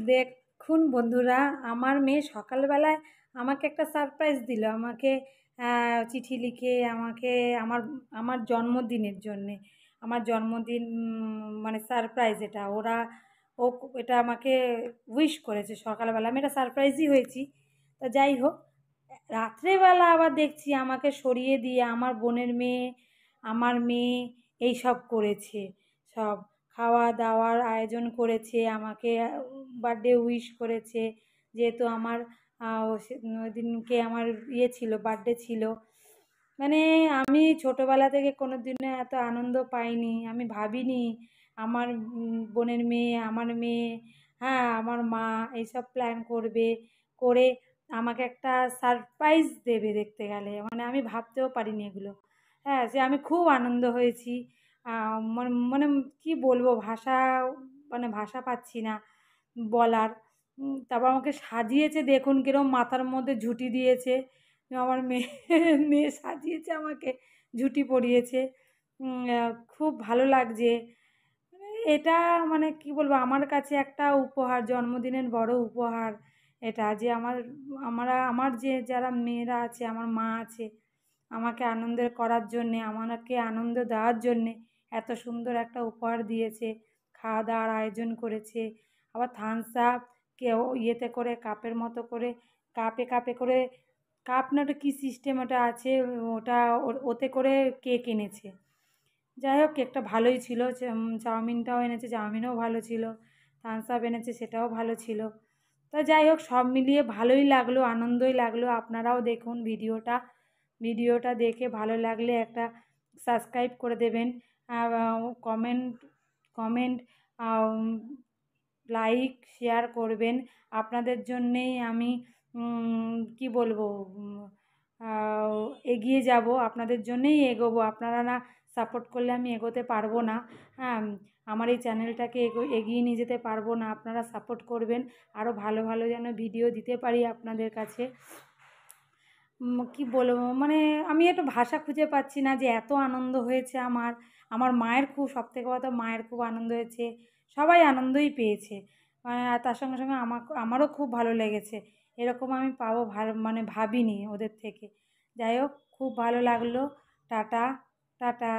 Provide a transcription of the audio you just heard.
দেখুন বন্ধুরা, আমার মেয়ে সকালবেলায় আমাকে একটা সারপ্রাইজ দিল। আমাকে চিঠি লিখে আমাকে আমার আমার জন্মদিনের জন্যে, আমার জন্মদিন মানে সারপ্রাইজ এটা ও এটা আমাকে উইশ করেছে সকালবেলা। আমি এটা সারপ্রাইজই হয়েছি। তা যাই হোক, রাত্রেবেলা আবার দেখছি আমাকে সরিয়ে দিয়ে আমার বোনের মেয়ে, আমার মেয়ে এই সব করেছে। সব খাওয়া দাওয়ার আয়োজন করেছে, আমাকে বার্থডে উইশ করেছে। যেহেতু আমার ওই দিনকে আমার ইয়ে ছিল, বার্থডে ছিল। মানে আমি ছোটোবেলা থেকে কোনো দিনও এত আনন্দ পাইনি। আমি ভাবিনি আমার বোনের মেয়ে, আমার মেয়ে, হ্যাঁ আমার মা এইসব প্ল্যান করবে, করে আমাকে একটা সারপ্রাইজ দেবে দেখতে গেলে। মানে আমি ভাবতেও পারিনি এগুলো। হ্যাঁ, যে আমি খুব আনন্দ হয়েছি। মানে মানে কী বলবো, মানে ভাষা পাচ্ছি না বলার। তারপর আমাকে সাজিয়েছে, দেখুন কীরকম মাথার মধ্যে ঝুঁটি দিয়েছে। আমার মেয়ে মেয়ে সাজিয়েছে আমাকে, ঝুঁটি পরিয়েছে। খুব ভালো লাগছে এটা। মানে কি বলবো, আমার কাছে একটা উপহার, জন্মদিনের বড় উপহার এটা। যে আমার যে যারা মেয়েরা আছে, আমার মা আছে, আমাকে আনন্দের করার জন্যে, আমাকে আনন্দ দেওয়ার জন্যে এত সুন্দর একটা উপহার দিয়েছে। খাওয়া দাওয়ার আয়োজন করেছে, আবার থামস আপ কেউ ইয়েতে করে, কাপের মতো করে, কাপে কাপে করে, কাপ না ওটা কী সিস্টেম ওটা আছে, ওটা ওতে করে কেক এনেছে। যাই হোক, কেকটা ভালোই ছিল। চাউমিনটাও এনেছে, চাউমিনও ভালো ছিল। থামস আপ এনেছে, সেটাও ভালো ছিল। তো যাই হোক, সব মিলিয়ে ভালোই লাগলো, আনন্দই লাগলো। আপনারাও দেখুন ভিডিওটা দেখে ভালো লাগলে একটা সাবস্ক্রাইব করে দেবেন। কমেন্ট কমেন্ট লাইক শেয়ার করবেন। আপনাদের জন্যেই আমি কি বলবো, এগিয়ে যাব, আপনাদের জন্যেই এগোবো। আপনারা না সাপোর্ট করলে আমি এগোতে পারবো না। হ্যাঁ, আমার এই চ্যানেলটাকে এগিয়ে নিয়ে যেতে পারবো না। আপনারা সাপোর্ট করবেন, আরও ভালো ভালো যেন ভিডিও দিতে পারি আপনাদের কাছে। কি বলবো, মানে আমি একটু ভাষা খুঁজে পাচ্ছি না যে এত আনন্দ হয়েছে আমার। আমার মায়ের খুব, সবথেকে বড় কথা, মায়ের খুব আনন্দ হয়েছে। সবাই আনন্দই পেয়েছে। আর তার সঙ্গে সঙ্গে আমারও খুব ভালো লেগেছে। এরকম আমি পাবো মানে ভাবিনি ওদের থেকে। যাই হোক, খুব ভালো লাগলো। Tata tata.